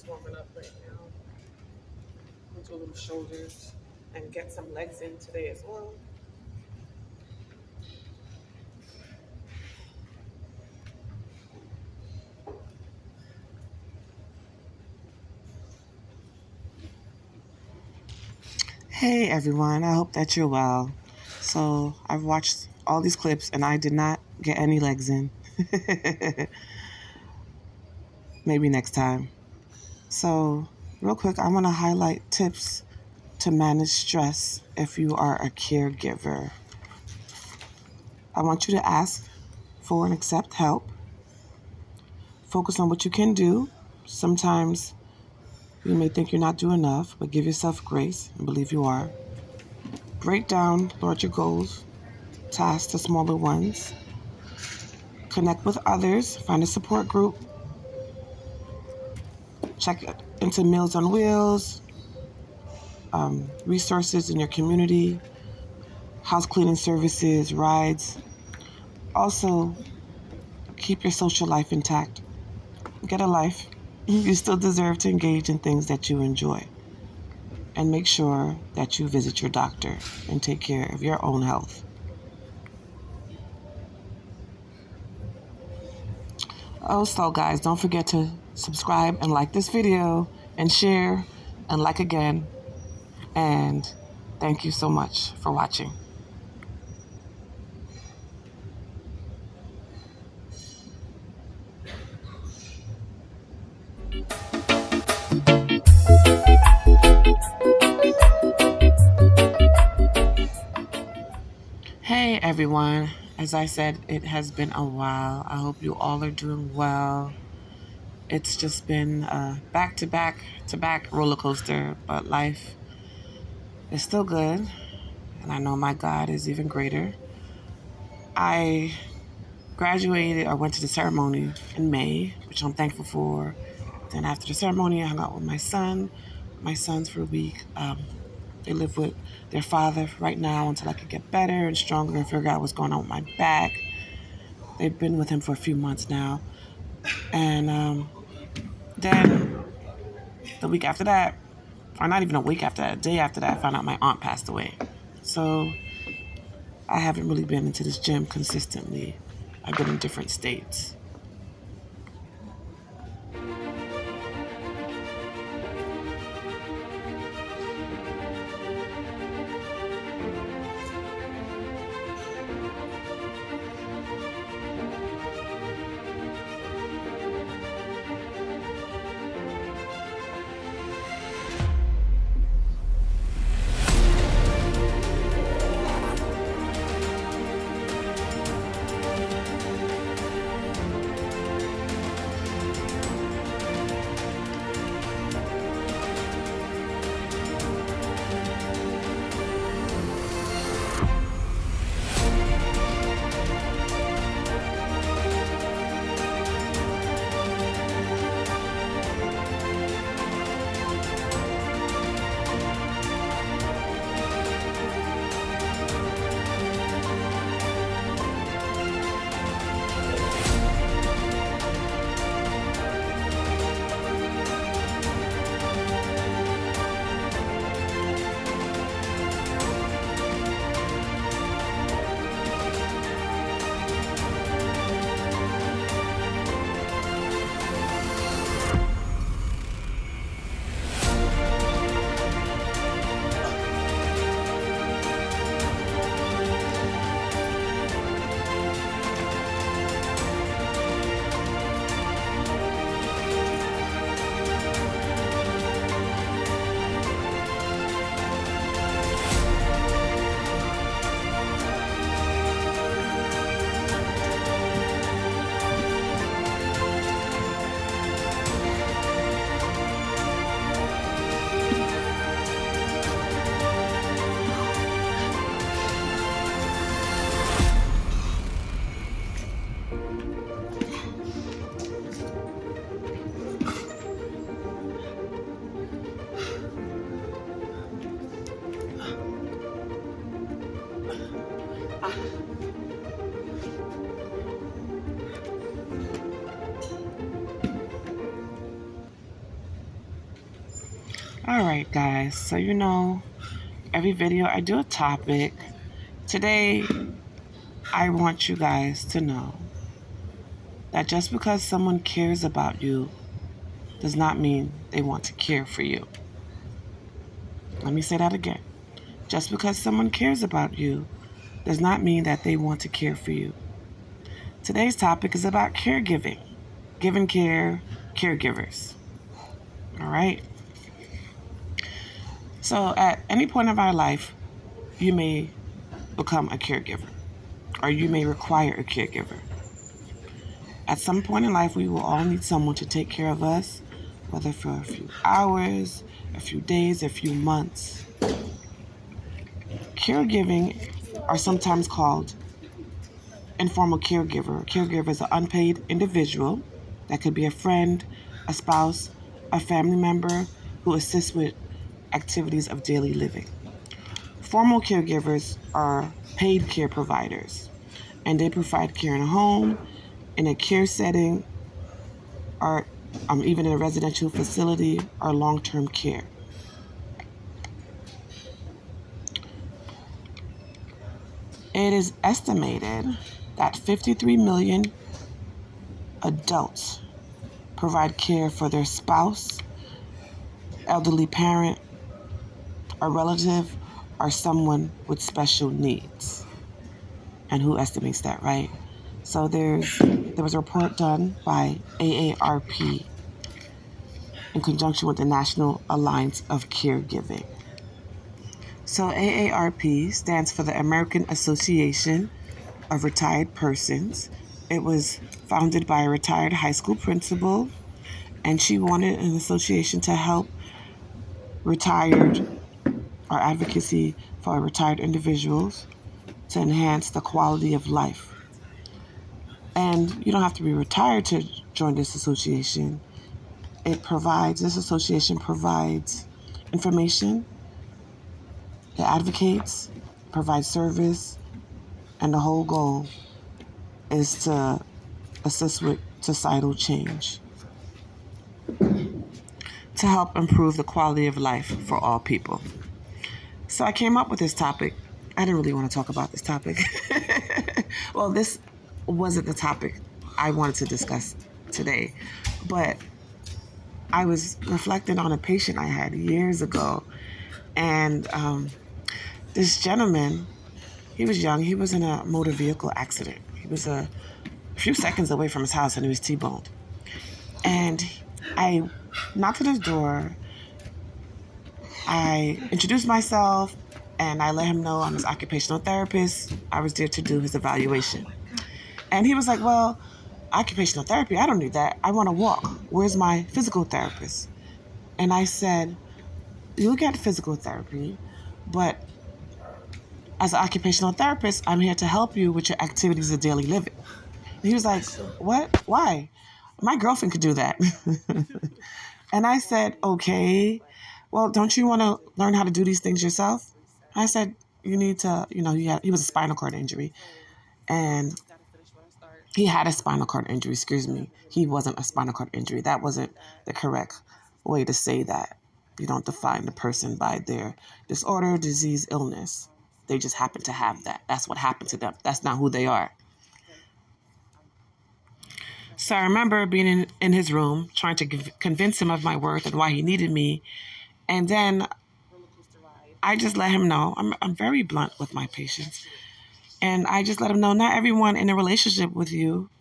just warming up right now. We'll do a little shoulders and get some legs in today as well. Hey everyone, I hope that you're well. So I've watched all these clips and I did not get any legs in. Maybe next time. So real quick, I want to highlight tips to manage stress if you are a caregiver. I want you to ask for and accept help. Focus on what you can do. Sometimes you may think you're not doing enough, but give yourself grace and believe you are. Break down larger goals, tasks to smaller ones. Connect with others, find a support group. Check into Meals on Wheels, resources in your community, house cleaning services, rides. Also, keep your social life intact. Get a life. You still deserve to engage in things that you enjoy. And make sure that you visit your doctor and take care of your own health. Also, guys, don't forget to subscribe and like this video and share and like again. And thank you so much for watching. Hey everyone, as I said, it has been a while. I hope you all are doing well. It's just been a back-to-back roller coaster, but life is still good, and I know my God is even greater. I graduated, I went to the ceremony in May, which I'm thankful for. Then after the ceremony, I hung out with my sons for a week. They live with their father right now until I could get better and stronger and figure out what's going on with my back. They've been with him for a few months now. And then the week after that, or not even a week after that, a day after that, I found out my aunt passed away. So I haven't really been into this gym consistently. I've been in different states. All right, guys. So, every video I do a topic. Today, I want you guys to know that just because someone cares about you does not mean they want to care for you. Let me say that again. Just because someone cares about you does not mean that they want to care for you. Today's topic is about caregiving, giving care, caregivers. All right? So, at any point of our life, you may become a caregiver, or you may require a caregiver. At some point in life, we will all need someone to take care of us, whether for a few hours, a few days, a few months. Caregiving are sometimes called informal caregiver. A caregiver is an unpaid individual that could be a friend, a spouse, a family member who assists with activities of daily living. Formal caregivers are paid care providers, and they provide care in a home, in a care setting, or even in a residential facility or long-term care. It is estimated that 53 million adults provide care for their spouse, elderly parent, a relative, or someone with special needs. And who estimates that, right? So there was a report done by AARP in conjunction with the National Alliance of Caregiving. So AARP stands for the American Association of Retired Persons. It was founded by a retired high school principal, and she wanted an association to help retired or advocacy for retired individuals to enhance the quality of life. And you don't have to be retired to join this association. This association provides information, it advocates, provides service, and the whole goal is to assist with societal change to help improve the quality of life for all people. So I came up with this topic. I didn't really want to talk about this topic. Well, this wasn't the topic I wanted to discuss today, but I was reflecting on a patient I had years ago, and this gentleman, he was young. He was in a motor vehicle accident. He was a few seconds away from his house, and he was T-boned. And I knocked on his door. I introduced myself, and I let him know I'm his occupational therapist. I was there to do his evaluation. And he was like, well, occupational therapy, I don't need that. I want to walk. Where's my physical therapist? And I said, you'll get physical therapy, but as an occupational therapist, I'm here to help you with your activities of daily living. And he was like, what? Why? My girlfriend could do that. And I said, okay, well, don't you want to learn how to do these things yourself? I said, you need to, he was a spinal cord injury. And he had a spinal cord injury, excuse me. He wasn't a spinal cord injury. That wasn't the correct way to say that. You don't define the person by their disorder, disease, illness. They just happen to have that. That's what happened to them. That's not who they are. So I remember being in his room, trying to convince him of my worth and why he needed me. And then I just let him know, I'm very blunt with my patients. And I just let him know, not everyone in a relationship with you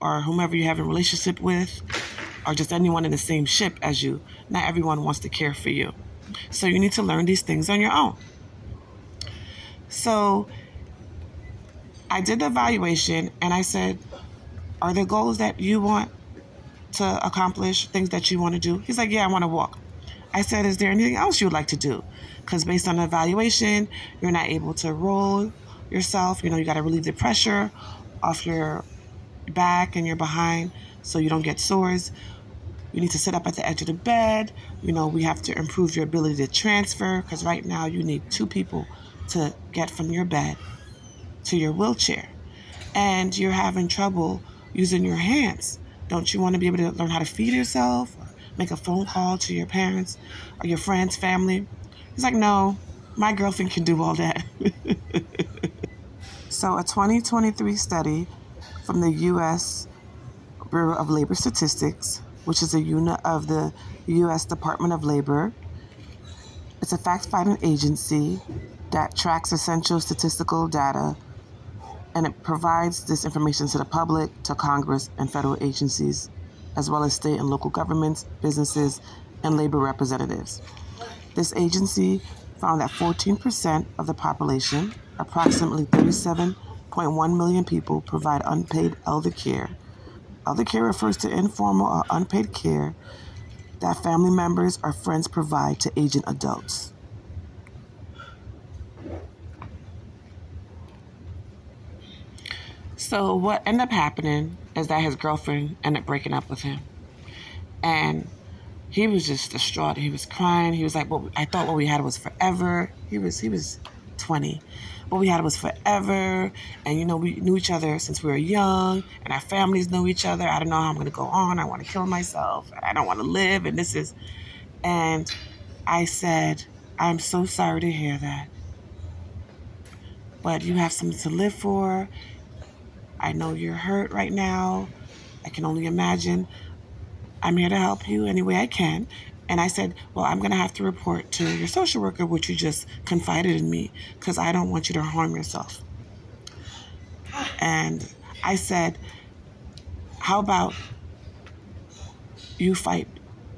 or whomever you have a relationship with or just anyone in the same ship as you, not everyone wants to care for you. So you need to learn these things on your own. So I did the evaluation and I said, are there goals that you want to accomplish, things that you want to do? He's like, yeah, I want to walk. I said, is there anything else you would like to do? Because based on the evaluation, you're not able to roll yourself. You got to relieve the pressure off your back and your behind so you don't get sores. You need to sit up at the edge of the bed. We have to improve your ability to transfer because right now you need 2 people to get from your bed to your wheelchair. And you're having trouble using your hands. Don't you want to be able to learn how to feed yourself or make a phone call to your parents or your friends, family? He's like, no, my girlfriend can do all that. So a 2023 study from the U.S. Bureau of Labor Statistics, which is a unit of the U.S. Department of Labor. It's a fact-finding agency that tracks essential statistical data, and it provides this information to the public, to Congress, and federal agencies, as well as state and local governments, businesses, and labor representatives. This agency found that 14% of the population, approximately 37.1 million people, provide unpaid elder care. Elder care refers to informal or unpaid care that family members or friends provide to aging adults. So what ended up happening is that his girlfriend ended up breaking up with him. And he was just distraught. He was crying. He was like, well, I thought what we had was forever. He was 20. What we had was forever. And, we knew each other since we were young. And our families know each other. I don't know how I'm going to go on. I want to kill myself. I don't want to live. And I said, I'm so sorry to hear that. But you have something to live for. I know you're hurt right now. I can only imagine. I'm here to help you any way I can. And I said, well, I'm going to have to report to your social worker, which you just confided in me, because I don't want you to harm yourself. And I said, how about you fight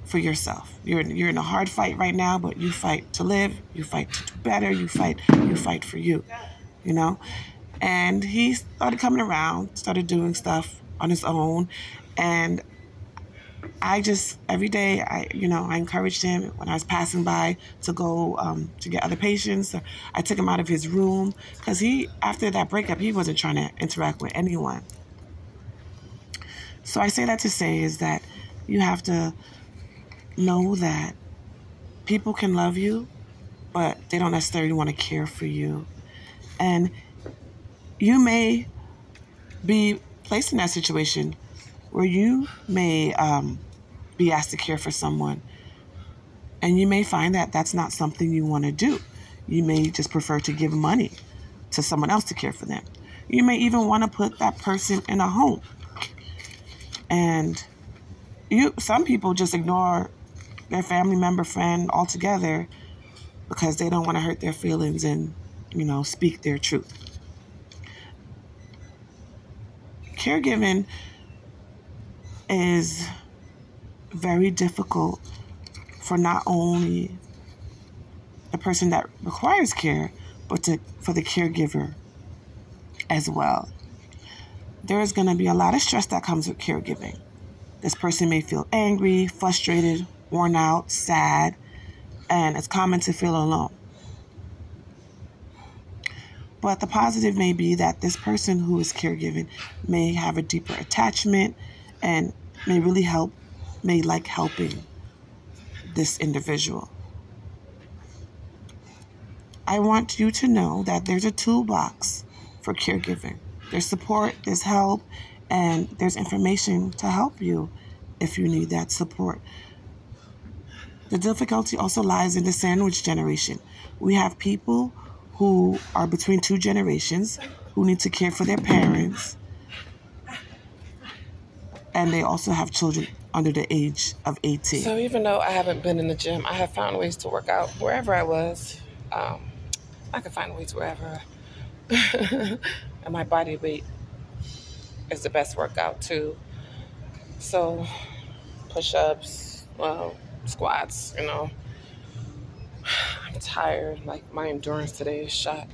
for yourself? You're in a hard fight right now, but you fight to live, you fight to do better, you fight for you, And he started coming around, started doing stuff on his own. And I just, every day, I encouraged him when I was passing by to go to get other patients. I took him out of his room because after that breakup, he wasn't trying to interact with anyone. So I say that to say is that you have to know that people can love you, but they don't necessarily want to care for you. And you may be placed in that situation where you may be asked to care for someone, and you may find that that's not something you want to do. You may just prefer to give money to someone else to care for them. You may even want to put that person in a home. And some people just ignore their family member, friend altogether because they don't want to hurt their feelings and, speak their truth. Caregiving is very difficult for not only the person that requires care, but for the caregiver as well. There is going to be a lot of stress that comes with caregiving. This person may feel angry, frustrated, worn out, sad, and it's common to feel alone. But the positive may be that this person who is caregiving may have a deeper attachment and may like helping this individual. I want you to know that there's a toolbox for caregiving. There's support, there's help, and there's information to help you if you need that support. The difficulty also lies in the sandwich generation. We have people who are between two generations who need to care for their parents, and they also have children under the age of 18. So even though I haven't been in the gym, I have found ways to work out wherever I was. I could find ways wherever. And my body weight is the best workout too. So push-ups, squats, I'm tired. Like my endurance today is shot.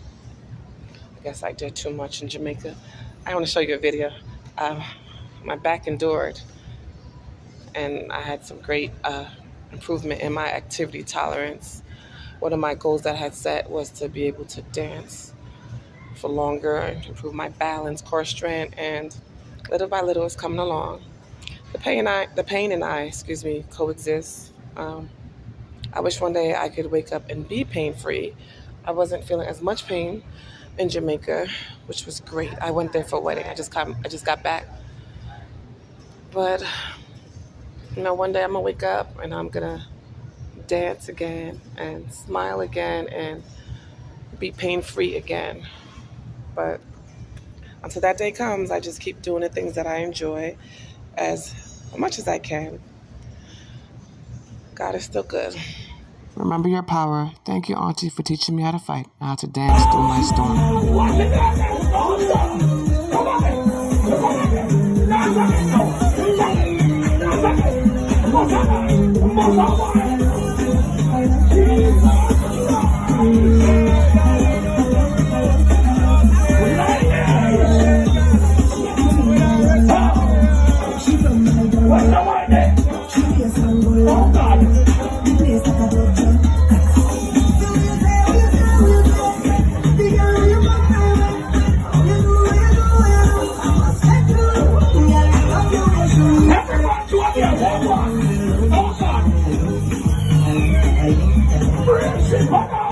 I guess I did too much in Jamaica. I want to show you a video. My back endured, and I had some great improvement in my activity tolerance. One of my goals that I had set was to be able to dance for longer and improve my balance, core strength, and little by little it's coming along. The pain and I coexist. I wish one day I could wake up and be pain-free. I wasn't feeling as much pain in Jamaica, which was great. I went there for a wedding. I just got back. But One day I'm gonna wake up and I'm gonna dance again and smile again and be pain free again. But until that day comes, I just keep doing the things that I enjoy as much as I can. God is still good. Remember your power. Thank you, Auntie, for teaching me how to fight, how to dance through my storm. Everyone,